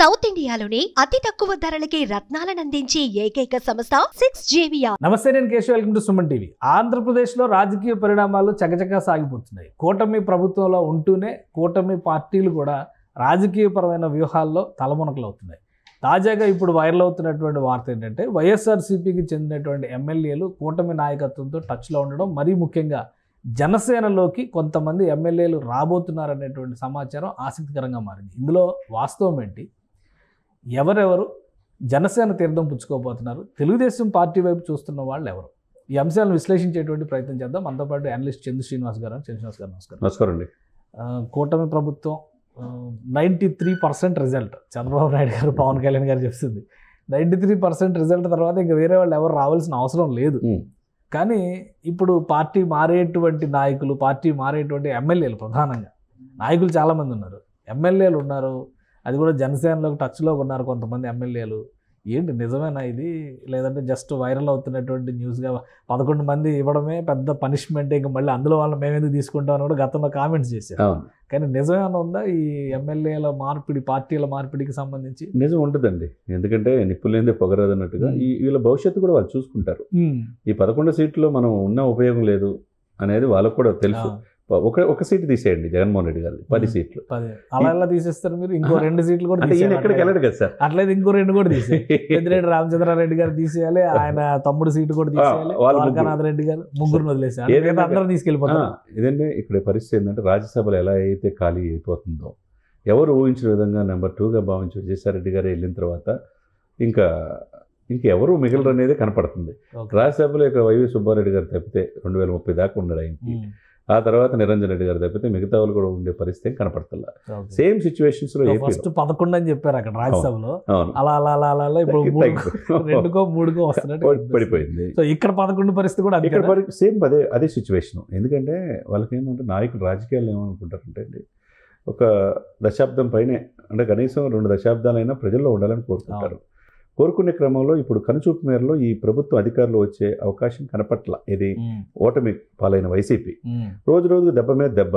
South ఇండియాలోనే అతి తక్కువ ధరలకి రత్నాలనందించే ఏకైక సంస్థ 6JVR. నమస్తే, నేను Keshav. Welcome to Suman TV. ఆంధ్రప్రదేశ్లో రాజకీయ పరిణామాలు చకచకా సాగిపోతున్నాయి. కూటమి ప్రభుత్వంలో ఉంటూనే కూటమి పార్టీలు కూడా రాజకీయపరమైన వ్యూహాల్లో తలమునకలవుతున్నాయి. తాజాగా ఇప్పుడు వైరల్ అవుతున్నటువంటి వార్త ఏంటంటే, వైఎస్ఆర్సీపీకి చెందినటువంటి ఎమ్మెల్యేలు కూటమి నాయకత్వంతో టచ్లో ఉండడం, మరీ ముఖ్యంగా జనసేనలోకి కొంతమంది ఎమ్మెల్యేలు రాబోతున్నారనేటువంటి సమాచారం ఆసక్తికరంగా మారింది. ఇందులో వాస్తవం ఏంటి, ఎవరెవరు జనసేన తీర్థం పుచ్చుకోబోతున్నారు, తెలుగుదేశం పార్టీ వైపు చూస్తున్న వాళ్ళు ఎవరు, ఈ అంశాలను విశ్లేషించేటువంటి ప్రయత్నం చేద్దాం. మనతో పాటు అనలిస్ట్ చందు శ్రీనివాస్ గారు. నమస్కారం. నమస్కారం అండి. కూటమి ప్రభుత్వం 93% రిజల్ట్ చంద్రబాబు నాయుడు గారు, పవన్ కళ్యాణ్ గారు చెప్తుంది. 93% రిజల్ట్ తర్వాత ఇంకా వేరే వాళ్ళు ఎవరు రావాల్సిన అవసరం లేదు. కానీ ఇప్పుడు పార్టీ మారేటువంటి నాయకులు, పార్టీ మారేటువంటి ఎమ్మెల్యేలు, ప్రధానంగా నాయకులు చాలామంది ఉన్నారు, ఎమ్మెల్యేలు ఉన్నారు. అది కూడా జనసేనలోకి టచ్లో ఉన్నారు కొంతమంది ఎమ్మెల్యేలు. ఏంటి, నిజమేనా ఇది, లేదంటే జస్ట్ వైరల్ అవుతున్నటువంటి న్యూస్గా 11 మంది ఇవ్వడమే పెద్ద పనిష్మెంట్, ఇంకా మళ్ళీ అందులో వాళ్ళని మేమేందుకు తీసుకుంటాం అని కూడా గతంలో కామెంట్స్ చేశారు. కానీ నిజమేనా ఉందా ఈ ఎమ్మెల్యేల మార్పిడి, పార్టీల మార్పిడికి సంబంధించి? నిజం ఉంటుందండి, ఎందుకంటే నిప్పులేందే పొగరాదు అన్నట్టుగా వీళ్ళ భవిష్యత్తు కూడా వాళ్ళు చూసుకుంటారు. ఈ 11 సీట్లో మనం ఉన్న ఉపయోగం లేదు అనేది వాళ్ళకు కూడా తెలుసు. ఒక సీటు తీసేయండి జగన్మోహన్ రెడ్డి గారు, 10 సీట్లు. అలా ఎలా తీసేస్తారు మీరు? ఇంకో 2 సీట్లు కూడా ఎక్కడికి వెళ్ళడు కదా సార్. అట్లయితే ఇంకో 2 కూడా తీసేయాలి. పెద్దిరెడ్డి రామచంద్రారెడ్డి గారు తీసేయాలి, ఆయన తమ్ముడు సీటు కూడా తీసేయాలి, ద్వారకానాథ్ రెడ్డి గారు, ముగ్గురు వదిలేసారు, అందరూ తీసుకెళ్ళిపోతారు. ఇదంటే ఇక్కడ పరిస్థితి ఏంటంటే, రాజ్యసభలో ఎలా అయితే ఖాళీ అయిపోతుందో, ఎవరు ఊహించిన విధంగా నెంబర్ 2గా భావించి విజయసాయిరెడ్డి గారు వెళ్ళిన తర్వాత ఇంకెవరు మిగిలిన అనేది కనపడుతుంది. రాజ్యసభలో ఇక వైవి సుబ్బారెడ్డి గారు తప్పితే 2030 దాకా ఉన్నాడు ఆయనకి. ఆ తర్వాత నిరంజన్ రెడ్డి గారు తప్పితే మిగతా వాళ్ళు కూడా ఉండే పరిస్థితి కనపడుతుందా. సేమ్ సిచ్యువేషన్స్ లో ఫస్ట్ 11 అని చెప్పారు అక్కడ రాజ్యసభలో, అలా అలా అలా అలా ఇప్పుడు 2కో 3కో వస్తున్నట్టు పడిపోయింది. సో ఇక్కడ 11 పరిస్థితి కూడా ఇక్కడ సేమ్ అదే సిచ్యువేషన్. ఎందుకంటే వాళ్ళకి ఏంటంటే, నాయకులు రాజకీయాలు ఏమనుకుంటారంటే అండి, ఒక దశాబ్దం పైనే, అంటే కనీసం 2 దశాబ్దాలైనా ప్రజల్లో ఉండాలని కోరుకుంటారు. కోరుకునే క్రమంలో ఇప్పుడు కనుచూపు మేరలో ఈ ప్రభుత్వం అధికారులు వచ్చే అవకాశం కనపట్ల. ఇది ఓటమి పాలైన వైసీపీ రోజు రోజుకు దెబ్బ మీద దెబ్బ,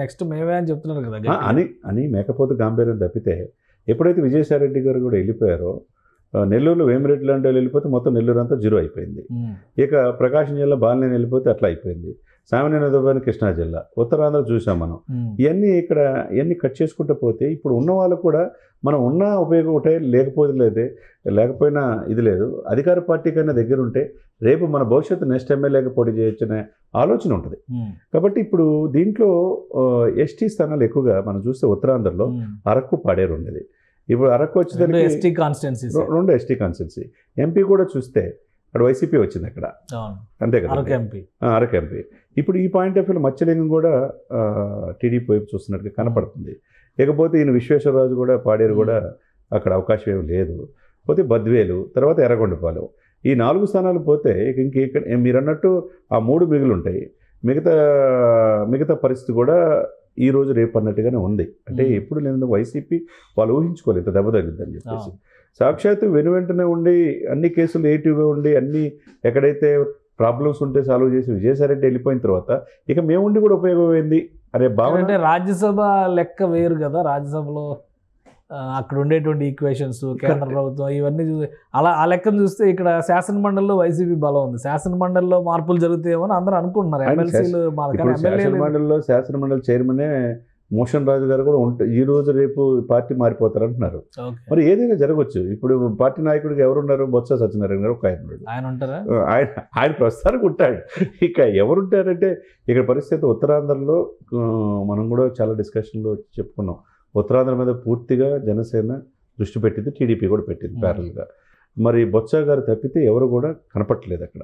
నెక్స్ట్ మేమే అని చెప్తున్నారు కదా అని మేకపోతే గాంభీర్యం తప్పితే, ఎప్పుడైతే విజయసాయిరెడ్డి గారు కూడా వెళ్ళిపోయారో, నెల్లూరులో వేమిరెడ్డి లాంటి వాళ్ళు వెళ్ళిపోతే మొత్తం నెల్లూరు అంతా 0 అయిపోయింది. ఇక ప్రకాశం జిల్లా బాలినేని వెళ్ళిపోతే అట్లా అయిపోయింది. సామాన్య కృష్ణా జిల్లా, ఉత్తరాంధ్ర చూసాం మనం. ఇవన్నీ కట్ చేసుకుంటూ పోతే ఇప్పుడు ఉన్న వాళ్ళు కూడా మనం ఉన్న ఉపయోగం ఒకటే, లేకపోయినా ఇది లేదు. అధికార పార్టీ కన్నా దగ్గర ఉంటే రేపు మన భవిష్యత్తు నెక్స్ట్ ఎమ్మెల్యేగా పోటీ చేయొచ్చనే ఆలోచన ఉంటుంది. కాబట్టి ఇప్పుడు దీంట్లో ఎస్టీ స్థానాలు ఎక్కువగా మనం చూస్తే ఉత్తరాంధ్రలో అరకు, పాడేరు ఉండేది. ఇప్పుడు అరకు వచ్చేసరికి 2 ఎస్టీ కాన్స్టిట్యున్సీ. ఎంపీ కూడా చూస్తే అక్కడ వైసీపీ వచ్చింది అక్కడ, అంతే కదా, అరకు ఎంపీ. ఇప్పుడు ఈ పాయింట్ ఆఫ్ వ్యూలో మత్స్యలింగం కూడా టీడీపీ వైపు చూస్తున్నట్టుగా కనపడుతుంది. ఇకపోతే ఈయన విశ్వేశ్వరరాజు కూడా, పాడేరు కూడా అక్కడ అవకాశం ఏమి లేదు. పోతే బద్వేలు, తర్వాత ఎర్రగొండపాలెం, ఈ 4 స్థానాలు పోతే ఇక్కడ మీరు అన్నట్టు ఆ 3 మిగిలి ఉంటాయి. మిగతా పరిస్థితి కూడా ఈ రోజు రేపు అన్నట్టుగానే ఉంది. అంటే ఎప్పుడు నేను వైసీపీ వాళ్ళు ఊహించుకోలేదు దెబ్బ తగ్గిద్దని చెప్పేసి. సాక్షాత్తు వెనువెంటనే ఉండి అన్ని కేసులు ఏటివ్గా ఉండి అన్ని ఎక్కడైతే ప్రాబ్లమ్స్ ఉంటే సాల్వ్ చేసి విజయసాయిరెడ్డి వెళ్ళిపోయిన తర్వాత ఇక మేముండి కూడా ఉపయోగం ఏంది అనే భావన. అంటే రాజ్యసభ లెక్క వేరు కదా, రాజ్యసభలో అక్కడ ఉండేటువంటి ఈక్వేషన్స్, కేంద్ర ప్రభుత్వం, ఇవన్నీ చూసి అలా ఆ లెక్కను చూస్తే ఇక్కడ శాసన మండలిలో వైసీపీ బలం ఉంది. శాసన మండలిలో మార్పులు జరుగుతాయేమో అని అందరూ అనుకుంటున్నారు. శాసన మండలి చైర్మనే మోషన్ రాజు గారు కూడా ఈ రోజు రేపు పార్టీ మారిపోతారు అంటున్నారు. మరి ఏదైనా జరగవచ్చు. ఇప్పుడు పార్టీ నాయకుడికి ఎవరున్నారు? బొత్స సత్యనారాయణ గారు ఒక ఆయన ఉంటారు. ఆయన ప్రస్తుతానికి ఉంటాడు. ఇక ఎవరుంటారంటే ఇక్కడ పరిస్థితి ఉత్తరాంధ్రలో మనం కూడా చాలా డిస్కషన్లో చెప్పుకున్నాం. ఉత్తరాంధ్ర మీద పూర్తిగా జనసేన దృష్టి పెట్టింది, టీడీపీ కూడా పెట్టింది ప్యారల్గా. మరి బొత్స గారు తప్పితే ఎవరు కూడా కనపట్టలేదు అక్కడ.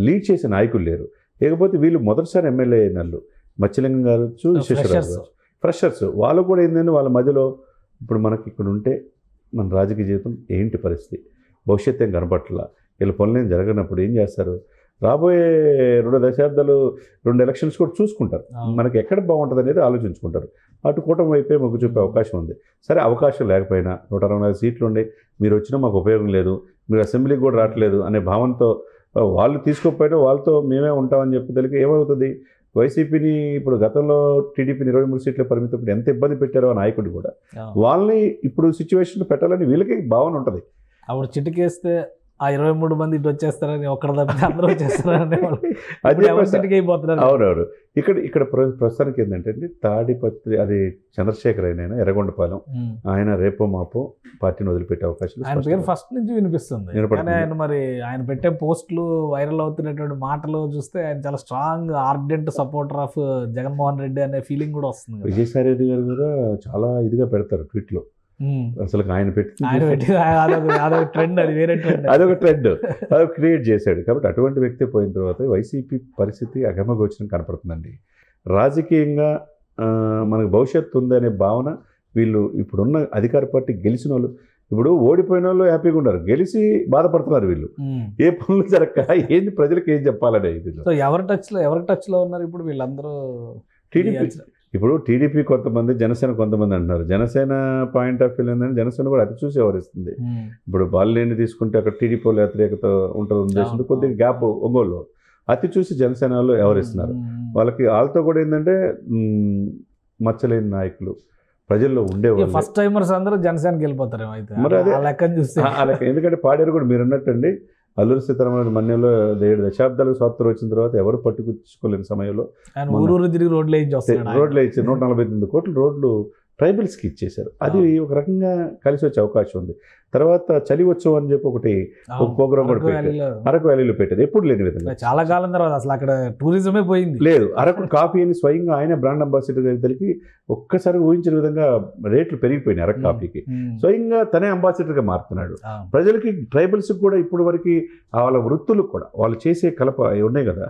లీడ్ చేసే నాయకులు లేరు. లేకపోతే వీళ్ళు మొదటిసారి ఎమ్మెల్యే అయిన వాళ్ళు మత్స్యలింగం గారు, విశ్వేశ్వరరావు గారు, ఫ్రెషర్స్. వాళ్ళు కూడా ఏంటంటే వాళ్ళ మధ్యలో ఇప్పుడు మనకి ఇక్కడ ఉంటే మన రాజకీయ జీవితం ఏంటి పరిస్థితి, భవిష్యత్తు ఏం కనపట్ల, వీళ్ళ పనులు ఏం జరగనప్పుడు ఏం చేస్తారు? రాబోయే 2 దశాబ్దాలు 2 ఎలక్షన్స్ కూడా చూసుకుంటారు. మనకి ఎక్కడ బాగుంటుంది అనేది ఆలోచించుకుంటారు. అటు కూటమి వైపే మొగ్గు చూపే అవకాశం ఉంది. సరే, అవకాశం లేకపోయినా 164 సీట్లు ఉండి మీరు వచ్చినా మాకు ఉపయోగం లేదు, మీరు అసెంబ్లీకి కూడా రావట్లేదు అనే భావంతో వాళ్ళు తీసుకోకపోయినా వాళ్ళతో మేమే ఉంటామని చెప్పి తెలియక ఏమవుతుంది, వైసీపీని ఇప్పుడు గతంలో టీడీపీని 23 సీట్ల పరిమితం ఇప్పుడు ఎంత ఇబ్బంది పెట్టారో ఆ నాయకుడు కూడా వాళ్ళని ఇప్పుడు సిచ్యువేషన్ పెట్టాలని వీళ్ళకి భావన ఉంటుంది. అప్పుడు చిటికేస్తే ఆ 23 మంది ఇటు వచ్చేస్తారని ఒక్కడ తప్పితే అందరూ వచ్చేస్తారని అయిపోతున్నారు. అవునవును. ఇక్కడ ప్రస్తుతానికి ఏంటంటే అండి, తాడిపత్రి అది చంద్రశేఖర్ ఆయన ఎర్రగొండపాలెం ఆయన రేపో మాపో పార్టీని వదిలిపెట్టే అవకాశాలు ఆయన పేరు ఫస్ట్ నుంచి వినిపిస్తుంది. కానీ ఆయన మరి ఆయన పెట్టే పోస్టులు వైరల్ అవుతున్నటువంటి మాటలు చూస్తే ఆయన చాలా strong ardent supporter of Jaganmohan Reddy అనే ఫీలింగ్ కూడా వస్తుంది. విజయసాయి రెడ్డి గారు కూడా చాలా ఇదిగా పెడతారు ట్వీట్లో. అసలు ఆయన అదొక ట్రెండ్ అదొక క్రియేట్ చేశాడు. కాబట్టి అటువంటి వ్యక్తి పోయిన తర్వాత వైసీపీ పరిస్థితి అగమగోచరం కనపడుతుందండి. రాజకీయంగా మనకు భవిష్యత్తు ఉందనే భావన వీళ్ళు ఇప్పుడున్న అధికార పార్టీ గెలిచిన వాళ్ళు, ఇప్పుడు ఓడిపోయిన వాళ్ళు హ్యాపీగా ఉన్నారు, గెలిచి బాధపడుతున్నారు వీళ్ళు. ఏ పనులు జరగక ఏంది ప్రజలకు ఏం చెప్పాలనే ఇది. ఎవరి టచ్ లో ఉన్నారు ఇప్పుడు వీళ్ళందరూ? టీడీపీ ఇప్పుడు టీడీపీ కొంతమంది, జనసేన కొంతమంది అంటున్నారు. జనసేన పాయింట్ ఆఫ్ వ్యూ ఏంటంటే జనసేన కూడా అది చూసి వ్యవహరిస్తుంది. ఇప్పుడు బాలినేని తీసుకుంటే అక్కడ టీడీపీ వ్యతిరేకత ఉంటుంది ఉద్దేశంతో కొద్దిగా గ్యాప్ ఒంగోలు అతి చూసి జనసేనలో వ్యవహరిస్తున్నారు. వాళ్ళతో కూడా ఏంటంటే మచ్చలేని నాయకులు ప్రజల్లో ఉండేవాళ్ళు. ఫస్ట్ టైమర్స్ అందరూ జనసేనకి వెళ్ళిపోతారు మరి అదే లెక్కను చూస్తే. ఎందుకంటే పాడేరు కూడా మీరు అన్నట్టండి, అల్లూరి సీతారామరాజు మన్యంలో 7 దశాబ్దాలకు స్వాతంత్రం వచ్చిన తర్వాత ఎవరు పట్టుకుచ్చుకోలేని సమయంలో ఊరూరు తిరిగి రోడ్లు ఇచ్చి 148 కోట్ల రోడ్లు ట్రైబల్స్కి ఇచ్చేశారు. అది ఒక రకంగా కలిసి వచ్చే అవకాశం ఉంది. తర్వాత చలి ఉత్సవం అని చెప్పి ఒక ప్రోగ్రామ్ కూడా పెట్టారు, అరకు వ్యాలీలో పెట్టారు. ఎప్పుడు లేని విధంగా చాలా కాలం తర్వాత అసలు అక్కడ టూరిజమే పోయింది. లేదు, అరకు కాఫీ అని స్వయంగా ఆయన బ్రాండ్ అంబాసిడర్ ఇద్దరికి ఒక్కసారి ఊహించిన విధంగా రేట్లు పెరిగిపోయినాయి. అరకు కాఫీకి స్వయంగా తనే అంబాసిడర్గా మారుతున్నాడు. ప్రజలకి ట్రైబల్స్కి కూడా ఇప్పుడు వరకు వాళ్ళ వృత్తులకు కూడా వాళ్ళు చేసే కలప ఉన్నాయి కదా,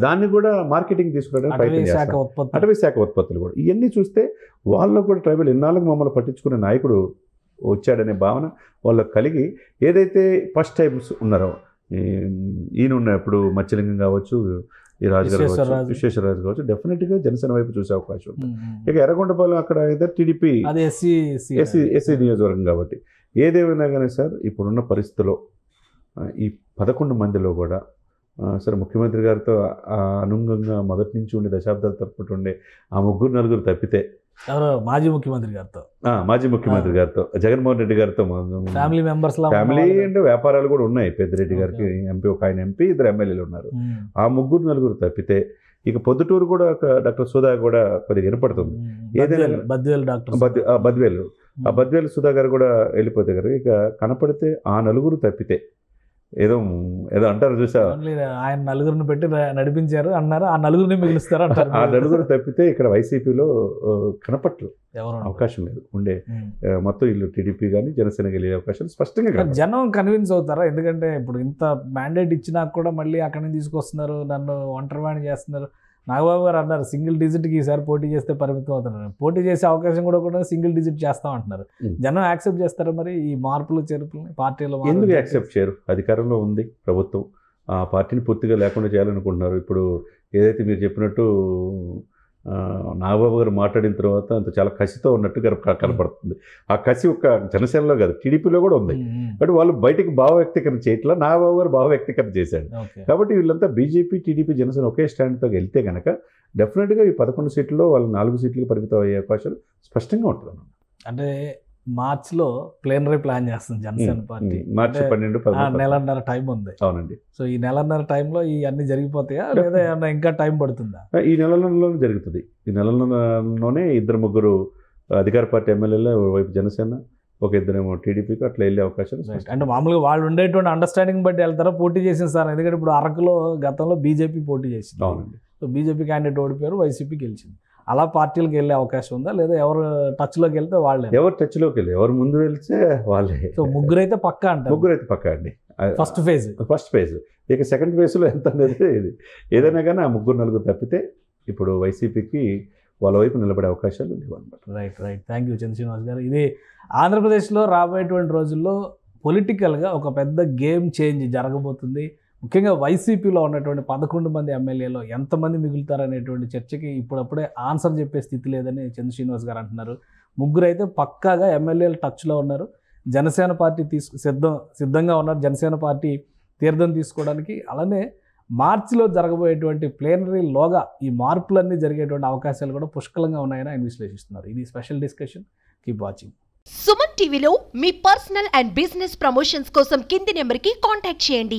దాన్ని కూడా మార్కెటింగ్ తీసుకురావడానికి ప్రయత్నం చేస్తారు. అటవీ శాఖ ఉత్పత్తులు కూడా ఇవన్నీ చూస్తే వాళ్ళు కూడా ట్రైబల్ ఎన్నాళ్ళకు మమ్మల్ని పట్టించుకునే నాయకుడు వచ్చాడనే భావన వాళ్ళకి కలిగి, ఏదైతే ఫస్ట్ టైమ్స్ ఉన్నారో ఈయన ఉన్నప్పుడు మత్స్యలింగం కావచ్చు, ఈ రాజుగారు కావచ్చు, విశ్వేశ్వరరాజు కావచ్చు, డెఫినెట్గా జనసేన వైపు చూసే అవకాశం ఉంది. ఇక ఎర్రగొండపాలెం అక్కడ అయితే టీడీపీ ఎస్సీ నియోజకవర్గం కాబట్టి ఏదేమైనా కానీ సార్ ఇప్పుడున్న పరిస్థితిలో ఈ 11 మందిలో కూడా సరే ముఖ్యమంత్రి గారితో అనుగుణంగా మొదటి నుంచి ఉండే దశాబ్దాల తప్పటి ఉండే ఆ 3-4 తప్పితే మాజీ ముఖ్యమంత్రి గారితో జగన్మోహన్ రెడ్డి గారితో ఫ్యామిలీ మెంబర్స్ ఫ్యామిలీ అంటే వ్యాపారాలు కూడా ఉన్నాయి. పెద్దిరెడ్డి గారికి ఎంపీ, ఒక ఆయన ఎంపీ, 2 ఎమ్మెల్యేలు ఉన్నారు. ఆ 3-4 తప్పితే ఇక పొద్దుటూరు కూడా డాక్టర్ సుధా కూడా కొద్దిగా ఏర్పడుతుంది. ఏదైనా బద్వేలు ఆ బద్వేలు సుధా గారు కూడా వెళ్ళిపోతే గారు ఇక కనపడితే ఆ 4 తప్పితే ఏదో అంటారు చూసా, ఆయన 4 పెట్టి నడిపించారు అన్నారు, ఆ 4 మిగులుస్తారు అంటారు. ఆ 4 తప్పితే ఇక్కడ వైసీపీలో కనపట్లు అవకాశం లేదు ఉండే. మొత్తం ఇల్లు టీడీపీ కానీ జనసేన వెళ్ళే అవకాశం స్పష్టంగా. జనం కన్విన్స్ అవుతారా? ఎందుకంటే ఇప్పుడు ఇంత మ్యాండేట్ ఇచ్చినా కూడా మళ్ళీ అక్కడి నుంచి తీసుకొస్తున్నారు, నన్ను ఒంటరివాణి చేస్తున్నారు. నాగబాబు గారు అన్నారు సింగిల్ డిజిట్కి ఈసారి పోటీ చేస్తే పరిమితం అవుతున్నారు. పోటీ చేసే అవకాశం కూడా సింగిల్ డిజిట్ చేస్తాం అంటున్నారు. జనం యాక్సెప్ట్ చేస్తారా మరి ఈ మార్పులు చేర్పులని? పార్టీలో ఎందుకు యాక్సెప్ట్ చేయరు? అధికారంలో ఉంది ప్రభుత్వం, ఆ పార్టీని పూర్తిగా లేకుండా చేయాలనుకుంటున్నారు. ఇప్పుడు ఏదైతే మీరు చెప్పినట్టు నాగబాబు గారు మాట్లాడిన తర్వాత అంత చాలా కసితో ఉన్నట్టుగా కనపడుతుంది. ఆ కసి ఒక్క జనసేనలో కాదు టీడీపీలో కూడా ఉంది. బట్ వాళ్ళు బయటకు భావ వ్యక్తీకరణ చేయట్లా, నాగబాబు గారు భావ వ్యక్తీకరణ చేశాడు. కాబట్టి వీళ్ళంతా బీజేపీ, టీడీపీ, జనసేన ఒకే స్టాండ్తో వెళ్తే కనుక డెఫినెట్గా ఈ 11 సీట్లలో వాళ్ళు 4 సీట్లకు పరిమితం అయ్యే అవకాశాలు స్పష్టంగా ఉంటుంది. అంటే మార్చ్లో ప్లేనరీ ప్లాన్ చేస్తుంది జనసేన పార్టీ. మార్చి 12 నెలన్నర టైం ఉంది. అవునండి. సో ఈ నెలన్నర టైంలో ఈ అన్ని జరిగిపోతాయా లేదా ఏమన్నా ఇంకా టైం పడుతుందా? ఈ నెలన్నరలోనే జరుగుతుంది. ఈ నెలన్నరలోనే 2-3 అధికార పార్టీ ఎమ్మెల్యేలు వైపు జనసేన, ఒక 2 టీడీపీకి అట్లా వెళ్ళే అవకాశం. అంటే మామూలుగా వాళ్ళు ఉండేటువంటి అండర్స్టాండింగ్ బట్టి వెళ్తారా? పోటీ చేసింది సార్, ఎందుకంటే ఇప్పుడు అరకులో గతంలో బీజేపీ పోటీ చేసింది. అవునండి. సో బీజేపీ క్యాండిడేట్ ఓడిపోయారు, వైసీపీ గెలిచింది. అలా పార్టీలకు వెళ్ళే అవకాశం ఉందా లేదా ఎవరు టచ్లోకి వెళ్తే వాళ్ళే? ఎవరు టచ్లోకి వెళ్ళి ఎవరు ముందు వెళ్తే వాళ్ళే. సో ముగ్గురైతే పక్కా అంటారు. ముగ్గురైతే పక్కా అండి. First phase. ఇక సెకండ్ ఫేజ్లో ఎంత అనేది ఇది ఏదైనా కానీ ఆ 3-4 తప్పితే ఇప్పుడు వైసీపీకి వాళ్ళ వైపు నిలబడే అవకాశాలు లేవు అనమాట. రైట్. థ్యాంక్ యూ చంద్రశ్రీనివాస్ గారు. ఇది ఆంధ్రప్రదేశ్లో రాబోయేటువంటి రోజుల్లో పొలిటికల్గా ఒక పెద్ద గేమ్ చేంజ్ జరగబోతుంది. ముఖ్యంగా వైసీపీలో ఉన్నటువంటి 11 మంది ఎమ్మెల్యేలో ఎంతమంది మిగులుతారనేటువంటి చర్చకి ఇప్పుడప్పుడే ఆన్సర్ చెప్పే స్థితి లేదని చంద్రశ్రీనివాస్ గారు అంటున్నారు. 3 అయితే పక్కాగా ఎమ్మెల్యేలు టచ్లో ఉన్నారు. జనసేన పార్టీ సిద్ధంగా ఉన్నారు జనసేన పార్టీ తీర్థం తీసుకోవడానికి. అలానే మార్చిలో జరగబోయేటువంటి ప్లేనరీలోగా ఈ మార్పులన్నీ జరిగేటువంటి అవకాశాలు కూడా పుష్కలంగా ఉన్నాయని ఆయన విశ్లేషిస్తున్నారు. ఇది special discussion. Keep watching. Suman టీవీలో మీ పర్సనల్ అండ్ బిజినెస్ ప్రమోషన్స్ కోసం కింది నెంబర్కి కాంటాక్ట్ చేయండి.